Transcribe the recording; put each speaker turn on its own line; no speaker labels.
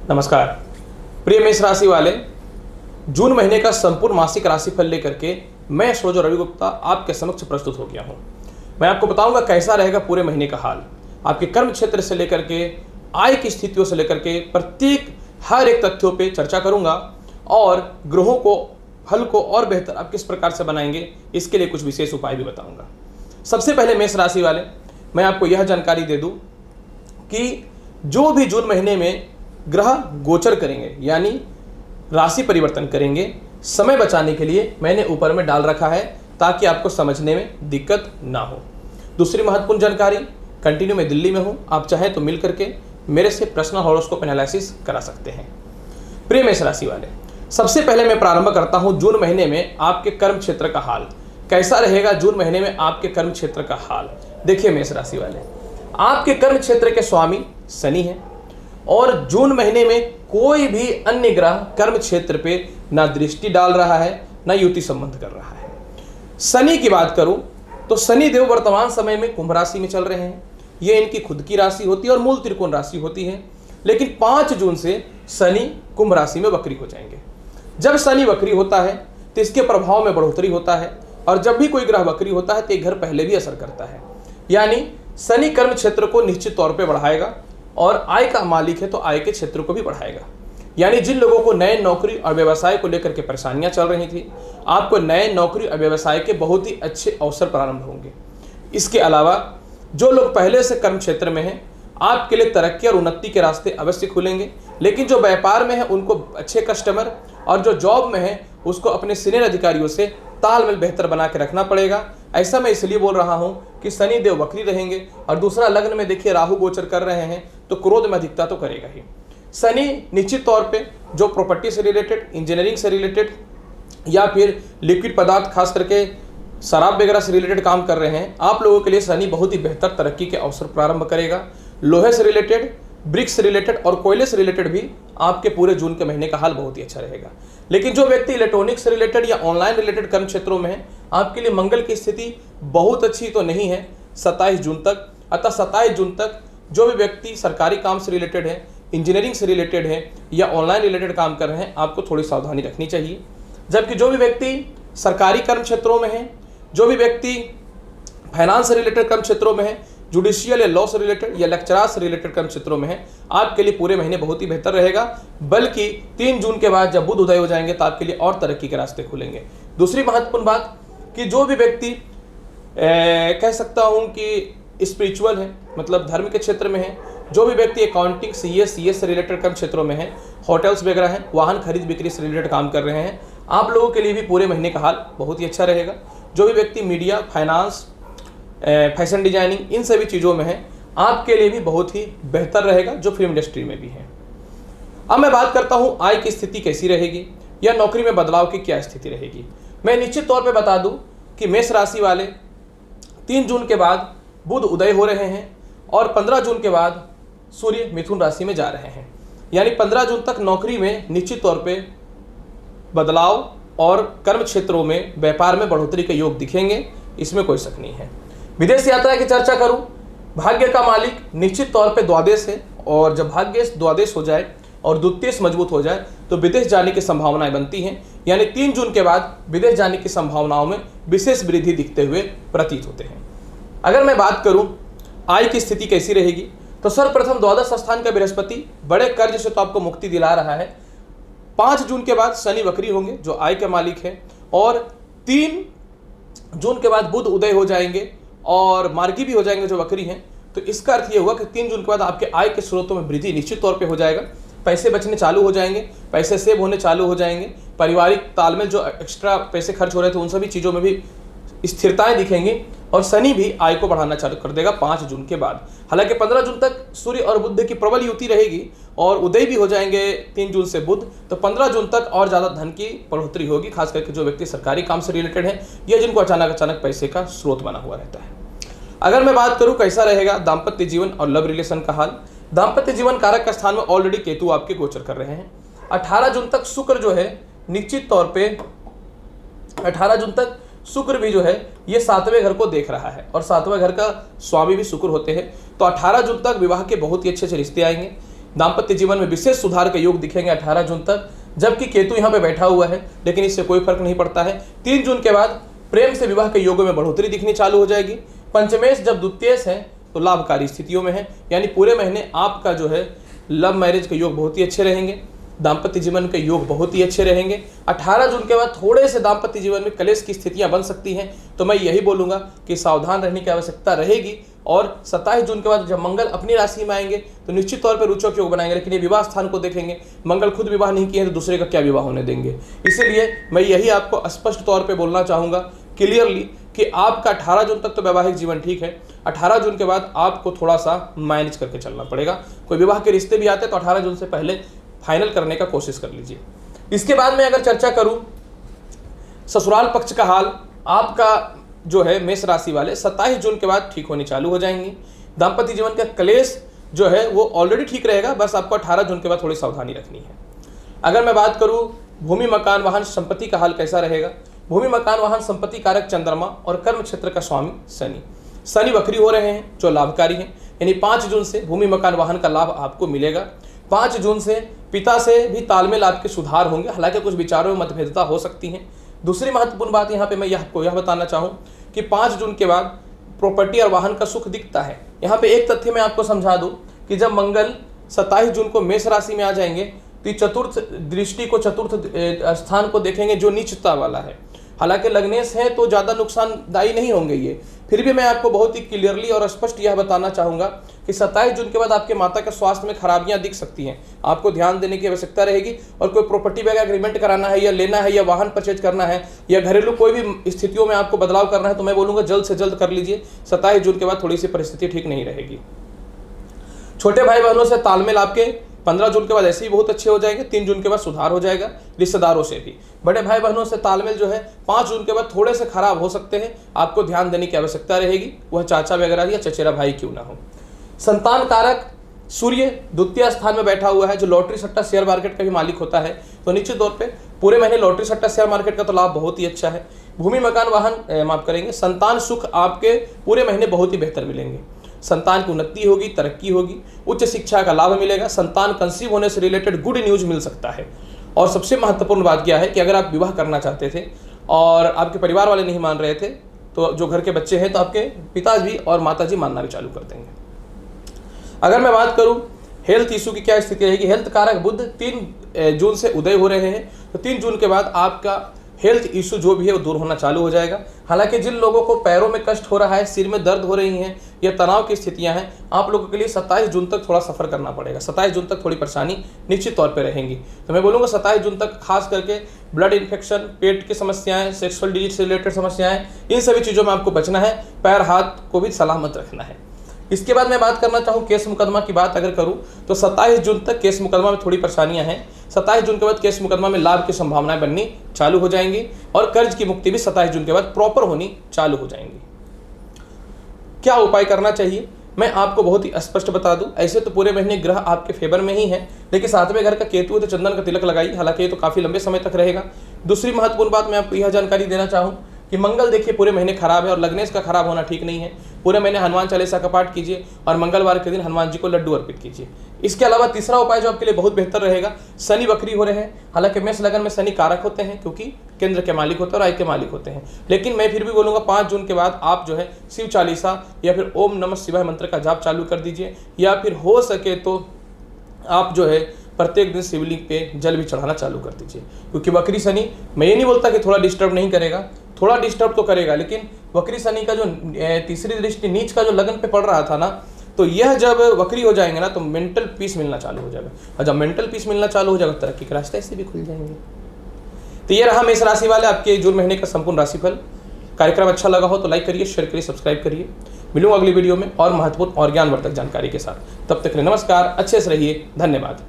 नमस्कार प्रिय मेष राशि वाले, जून महीने का संपूर्ण मासिक राशिफल लेकर के मैं एस्ट्रोलॉजर रवि गुप्ता आपके समक्ष प्रस्तुत हो गया हूं। मैं आपको बताऊंगा कैसा रहेगा पूरे महीने का हाल, आपके कर्म क्षेत्र से लेकर के आय की स्थितियों से लेकर के प्रत्येक हर एक तथ्यों पे चर्चा करूंगा और ग्रहों को फल को और बेहतर आप किस प्रकार से बनाएंगे इसके लिए कुछ विशेष उपाय भी बताऊंगा। सबसे पहले मेष राशि वाले, मैं आपको यह जानकारी दे दूं कि जो भी जून महीने में ग्रह गोचर करेंगे यानी राशि परिवर्तन करेंगे, समय बचाने के लिए मैंने ऊपर में डाल रखा है ताकि आपको समझने में दिक्कत ना हो। दूसरी महत्वपूर्ण जानकारी, कंटिन्यू में दिल्ली में हूं, आप चाहें तो मिल करके मेरे से पर्सनल हॉरोस्कोप एनालिसिस करा सकते हैं। प्रिय मेष राशि वाले, सबसे पहले मैं प्रारंभ करता हूं जून महीने में आपके कर्म क्षेत्र का हाल कैसा रहेगा। जून महीने में आपके कर्म क्षेत्र का हाल देखिए मेष राशि वाले, आपके कर्म क्षेत्र के स्वामी शनि है और जून महीने में कोई भी अन्य ग्रह कर्म क्षेत्र पे ना दृष्टि डाल रहा है ना युति संबंध कर रहा है। शनि की बात करूं तो शनि देव वर्तमान समय में कुंभ राशि में चल रहे हैं। ये इनकी खुद की राशि होती है और मूल त्रिकोण राशि होती है, लेकिन 5 जून से शनि कुंभ राशि में वक्री हो जाएंगे। जब शनि वक्री होता है तो इसके प्रभाव में बढ़ोतरी होता है और जब भी कोई ग्रह वक्री होता है तो एक घर पहले भी असर करता है, यानी शनि कर्म क्षेत्र को निश्चित तौर पे बढ़ाएगा और आय का मालिक है तो आय के क्षेत्र को भी बढ़ाएगा। यानी जिन लोगों को नए नौकरी और व्यवसाय को लेकर के परेशानियां चल रही थी, आपको नए नौकरी और व्यवसाय के बहुत ही अच्छे अवसर प्रारंभ होंगे। इसके अलावा जो लोग पहले से कर्म क्षेत्र में हैं, आपके लिए तरक्की और उन्नति के रास्ते अवश्य खुलेंगे, लेकिन जो व्यापार में है उनको अच्छे कस्टमर और जो जॉब में है उसको अपने सीनियर अधिकारियों से तालमेल बेहतर बना के रखना पड़ेगा। ऐसा मैं इसलिए बोल रहा हूं कि शनि देव वक्री रहेंगे और दूसरा लग्न में देखिए राहु गोचर कर रहे हैं तो क्रोध में अधिकता तो करेगा ही। शनि निश्चित तौर पे जो प्रॉपर्टी से रिलेटेड, इंजीनियरिंग से रिलेटेड या फिर लिक्विड पदार्थ खास करके शराब वगैरह से रिलेटेड काम कर रहे हैं, आप लोगों के लिए शनि बहुत ही बेहतर तरक्की के अवसर प्रारंभ करेगा। लोहे से रिलेटेड, ब्रिक्स से रिलेटेड और कोयले से रिलेटेड भी आपके पूरे जून के महीने का हाल बहुत ही अच्छा रहेगा। लेकिन जो व्यक्ति इलेक्ट्रॉनिक्स से रिलेटेड या ऑनलाइन रिलेटेड कर्म क्षेत्रों में है, आपके लिए मंगल की स्थिति बहुत अच्छी तो नहीं है 27 जून तक। अतः 27 जून तक जो भी व्यक्ति सरकारी काम से रिलेटेड है, इंजीनियरिंग से रिलेटेड है या ऑनलाइन रिलेटेड काम कर रहे हैं, आपको थोड़ी सावधानी रखनी चाहिए। जबकि जो भी व्यक्ति सरकारी कर्म क्षेत्रों में है, जो भी व्यक्ति फाइनेंस से रिलेटेड कर्म क्षेत्रों में है, जुडिशियल या लॉ से रिलेटेड या लेक्चरर से रिलेटेड कर्म क्षेत्रों में है, आपके लिए पूरे महीने बहुत ही बेहतर रहेगा। बल्कि 3 जून के बाद जब बुध उदय हो जाएंगे तो आपके लिए और तरक्की के रास्ते खुलेंगे। दूसरी महत्वपूर्ण बात कि जो भी व्यक्ति कह सकता हूं कि स्पिरिचुअल है, मतलब धर्म के क्षेत्र में है, जो भी व्यक्ति अकाउंटिंग, सीएस से रिलेटेड कर्म क्षेत्रों में है, होटल्स वगैरह हैं, वाहन खरीद बिक्री से रिलेटेड काम कर रहे हैं, आप लोगों के लिए भी पूरे महीने का हाल बहुत ही अच्छा रहेगा। जो भी व्यक्ति मीडिया, फाइनेंस, फैशन डिजाइनिंग इन सभी चीज़ों में है, आपके लिए भी बहुत ही बेहतर रहेगा, जो फिल्म इंडस्ट्री में भी है। अब मैं बात करता हूं आय की स्थिति कैसी रहेगी या नौकरी में बदलाव की क्या स्थिति रहेगी। मैं निश्चित तौर पे बता दूं कि मेष राशि वाले 3 जून के बाद बुध उदय हो रहे हैं और 15 जून के बाद सूर्य मिथुन राशि में जा रहे हैं, यानी 15 जून तक नौकरी में निश्चित तौर पे बदलाव और कर्म क्षेत्रों में व्यापार में बढ़ोतरी के योग दिखेंगे, इसमें कोई शक नहीं है। विदेश यात्रा की चर्चा करूं, भाग्य का मालिक निश्चित तौर पे द्वादश है और जब भाग्य द्वादश हो जाए और द्वितीय मजबूत हो जाए तो विदेश जाने की संभावनाएं बनती हैं, यानी 3 जून के बाद विदेश जाने की संभावनाओं में विशेष वृद्धि दिखते हुए प्रतीत होते हैं। अगर मैं बात करूं आय की स्थिति कैसी रहेगी तो सर्वप्रथम द्वादश स्थान का बृहस्पति बड़े कर्ज से तो आपको मुक्ति दिला रहा है। 5 जून के बाद शनि वक्री होंगे जो आय के मालिक है और 3 जून के बाद बुध उदय हो जाएंगे और मार्गी भी हो जाएंगे जो वक्री हैं। तो इसका अर्थ ये हुआ कि 3 जून के बाद आपके आय के स्रोतों में वृद्धि निश्चित तौर पे हो जाएगा, पैसे बचने चालू हो जाएंगे, पैसे सेव होने चालू हो जाएंगे, पारिवारिक तालमेल जो एक्स्ट्रा पैसे खर्च हो रहे थे उन सभी चीज़ों में भी स्थिरताएं दिखेंगी और शनि भी आय को बढ़ाना चालू कर देगा 5 जून के बाद। हालांकि 15 जून तक सूर्य और बुध की प्रबल युति रहेगी और उदय भी हो जाएंगे 3 जून से बुध, तो 15 जून तक और ज़्यादा धन की बढ़ोतरी होगी, खास करके जो व्यक्ति सरकारी काम से रिलेटेड है या जिनको अचानक पैसे का स्रोत बना हुआ रहता है। अगर मैं बात करूं कैसा रहेगा दाम्पत्य जीवन और लव रिलेशन का हाल, दाम्पत्य जीवन कारक स्थान में ऑलरेडी केतु आपके गोचर कर रहे हैं। 18 जून तक शुक्र जो है निश्चित तौर पे 18 जून तक शुक्र भी जो है ये 7वें घर को देख रहा है और 7वें घर का स्वामी भी शुक्र होते हैं। तो 18 जून तक विवाह के बहुत ही अच्छे अच्छे रिश्ते आएंगे। दाम्पत्य जीवन में विशेष सुधार के योग दिखेंगे 18 जून तक, जबकि केतु यहाँ पे बैठा हुआ है, लेकिन इससे कोई फर्क नहीं पड़ता है। 3 जून के बाद प्रेम से विवाह के योगों में बढ़ोतरी दिखनी चालू हो जाएगी। पंचमेश जब द्वितीयेश है तो लाभकारी स्थितियों में है, यानी पूरे महीने आपका जो है लव मैरिज के योग बहुत ही अच्छे रहेंगे, दाम्पत्य जीवन के योग बहुत ही अच्छे रहेंगे। 18 जून के बाद थोड़े से दाम्पत्य जीवन में क्लेश की स्थितियां बन सकती हैं, तो मैं यही बोलूंगा कि सावधान रहने की आवश्यकता रहेगी। और 27 जून के बाद जब मंगल अपनी राशि में आएंगे तो निश्चित तौर पर रुचक योग बनाएंगे, लेकिन ये विवाह स्थान को देखेंगे। मंगल खुद विवाह नहीं किए तो दूसरे का क्या विवाह होने देंगे। इसीलिए मैं यही आपको स्पष्ट तौर पर बोलना चाहूँगा क्लियरली कि आपका 18 जून तक तो वैवाहिक जीवन ठीक है, 18 जून के बाद आपको थोड़ा सा मैनेज करके चलना पड़ेगा। कोई विवाह के रिश्ते भी आते हैं तो 18 जून से पहले फाइनल करने का कोशिश कर लीजिए। इसके बाद मैं अगर चर्चा करूं ससुराल पक्ष का हाल, आपका जो है मेष राशि वाले 27 जून के बाद ठीक होनी चालू हो जाएंगी। दाम्पत्य जीवन का क्लेश जो है वो ऑलरेडी ठीक रहेगा, बस आपको 18 जून के बाद थोड़ी सावधानी रखनी है। अगर मैं बात करूं भूमि मकान वाहन संपत्ति का हाल कैसा रहेगा, भूमि मकान वाहन संपत्ति कारक चंद्रमा और कर्म क्षेत्र का स्वामी शनि वक्री हो रहे हैं जो लाभकारी हैं, यानी 5 जून से भूमि मकान वाहन का लाभ आपको मिलेगा। 5 जून से पिता से भी तालमेल आपके सुधार होंगे, हालांकि कुछ विचारों में मतभेदता हो सकती है। दूसरी महत्वपूर्ण बात यहाँ पे मैं आपको यह बताना चाहूँ कि 5 जून के बाद प्रॉपर्टी और वाहन का सुख दिखता है। यहाँ पे एक तथ्य मैं आपको समझा दूँ कि जब मंगल 27 जून को मेष राशि में आ जाएंगे तो चतुर्थ दृष्टि को चतुर्थ स्थान को देखेंगे जो नीचता वाला है। हालांकि लग्नेश है तो ज़्यादा नुकसानदायी नहीं होंगे ये, फिर भी मैं आपको बहुत ही क्लियरली और स्पष्ट यह बताना चाहूँगा कि 27 जून के बाद आपके माता के स्वास्थ्य में खराबियां दिख सकती हैं, आपको ध्यान देने की आवश्यकता रहेगी। और कोई प्रॉपर्टी वगैरह एग्रीमेंट कराना है या लेना है या वाहन परचेज करना है या घरेलू कोई भी स्थितियों में आपको बदलाव करना है तो मैं बोलूँगा जल्द से जल्द कर लीजिए। 27 जून के बाद थोड़ी सी परिस्थिति ठीक नहीं रहेगी। छोटे भाई बहनों से तालमेल आपके 15 जून के बाद ऐसे ही बहुत अच्छे हो जाएंगे। 3 जून के बाद सुधार हो जाएगा रिश्तेदारों से भी। बड़े भाई बहनों से तालमेल जो है 5 जून के बाद थोड़े से खराब हो सकते हैं, आपको ध्यान देने की आवश्यकता रहेगी, वह चाचा वगैरह या चचेरा भाई क्यों ना हो। संतान कारक सूर्य द्वितीय स्थान में बैठा हुआ है जो लॉटरी सट्टा शेयर मार्केट का भी मालिक होता है, तो निश्चित तौर पे पूरे महीने लॉटरी सट्टा शेयर मार्केट का तो लाभ बहुत ही अच्छा है। भूमि मकान वाहन माफ करेंगे संतान सुख आपके पूरे महीने बहुत ही बेहतर मिलेंगे। संतान की उन्नति होगी, तरक्की होगी, उच्च शिक्षा का लाभ मिलेगा, संतान कंसीव होने से रिलेटेड गुड न्यूज मिल सकता है। और सबसे महत्वपूर्ण बात क्या है कि अगर आप विवाह करना चाहते थे और आपके परिवार वाले नहीं मान रहे थे, तो जो घर के बच्चे हैं तो आपके पिताजी और माताजी मानना भी चालू कर देंगे। अगर मैं बात करूं हेल्थ इशू की क्या स्थिति रहेगी, हेल्थ कारक बुध 3 जून से उदय हो रहे हैं, तो 3 जून के बाद आपका हेल्थ इशू जो भी है वो दूर होना चालू हो जाएगा। हालांकि जिन लोगों को पैरों में कष्ट हो रहा है, सिर में दर्द हो रही हैं या तनाव की स्थितियां हैं, आप लोगों के लिए 27 जून तक थोड़ा सफ़र करना पड़ेगा। 27 जून तक थोड़ी परेशानी निश्चित तौर पे रहेंगी। तो मैं बोलूँगा 27 जून तक खास करके ब्लड इन्फेक्शन, पेट की समस्याएं, सेक्सुअल डिजीज से रिलेटेड समस्याएं, इन सभी चीज़ों में आपको बचना है। पैर हाथ को भी सलामत रखना है। इसके बाद मैं बात करना चाहूँ केस मुकदमा की बात अगर करूँ तो 27 जून तक केस मुकदमा में थोड़ी परेशानियां हैं। 27 जून के बाद केस मुकदमा में लाभ की संभावनाएं बननी चालू हो जाएंगी और कर्ज की मुक्ति भी 27 जून के बाद प्रॉपर होनी चालू हो जाएंगी। क्या उपाय करना चाहिए मैं आपको बहुत ही स्पष्ट बता दूं। ऐसे तो पूरे महीने ग्रह आपके फेवर में ही है, लेकिन 7वें घर का केतु है तो चंदन का तिलक लगाइए, हालांकि ये तो काफी लंबे समय तक रहेगा। दूसरी महत्वपूर्ण बात मैं आपको यह जानकारी देना चाहूँ कि मंगल देखिए पूरे महीने खराब है और लग्नेश का खराब होना ठीक नहीं है। पूरे महीने हनुमान चालीसा का पाठ कीजिए और मंगलवार के दिन हनुमान जी को लड्डू अर्पित कीजिए। इसके अलावा तीसरा उपाय जो आपके लिए बहुत बेहतर रहेगा, शनि वक्री हो रहे हैं, हालांकि मेष लगन में शनि कारक होते हैं क्योंकि केंद्र के मालिक होते हैं और आय के मालिक होते हैं, लेकिन मैं फिर भी बोलूँगा 5 जून के बाद आप जो है शिव चालीसा या फिर ओम नमः शिवाय मंत्र का जाप चालू कर दीजिए, या फिर हो सके तो आप जो है प्रत्येक दिन शिवलिंग पे जल भी चढ़ाना चालू कर दीजिए। क्योंकि वक्री शनि, मैं ये नहीं बोलता कि थोड़ा डिस्टर्ब नहीं करेगा, थोड़ा डिस्टर्ब तो करेगा, लेकिन वक्री शनि का जो तीसरी दृष्टि नीच का जो लगन पे पड़ रहा था ना, तो यह जब वक्री हो जाएंगे ना तो मेंटल पीस मिलना चालू हो जाएगा, और जब मेंटल पीस मिलना चालू हो जाएगा तरक्की के रास्ते ऐसे भी खुल जाएंगे। तो ये रहा मेष राशि वाले आपके जून महीने का संपूर्ण राशिफल। कार्यक्रम अच्छा लगा हो तो लाइक करिए, शेयर करिए, सब्सक्राइब करिए। मिलूंगा अगली वीडियो में और महत्वपूर्ण और ज्ञानवर्धक जानकारी के साथ। तब तक के लिए नमस्कार, अच्छे से रहिए, धन्यवाद।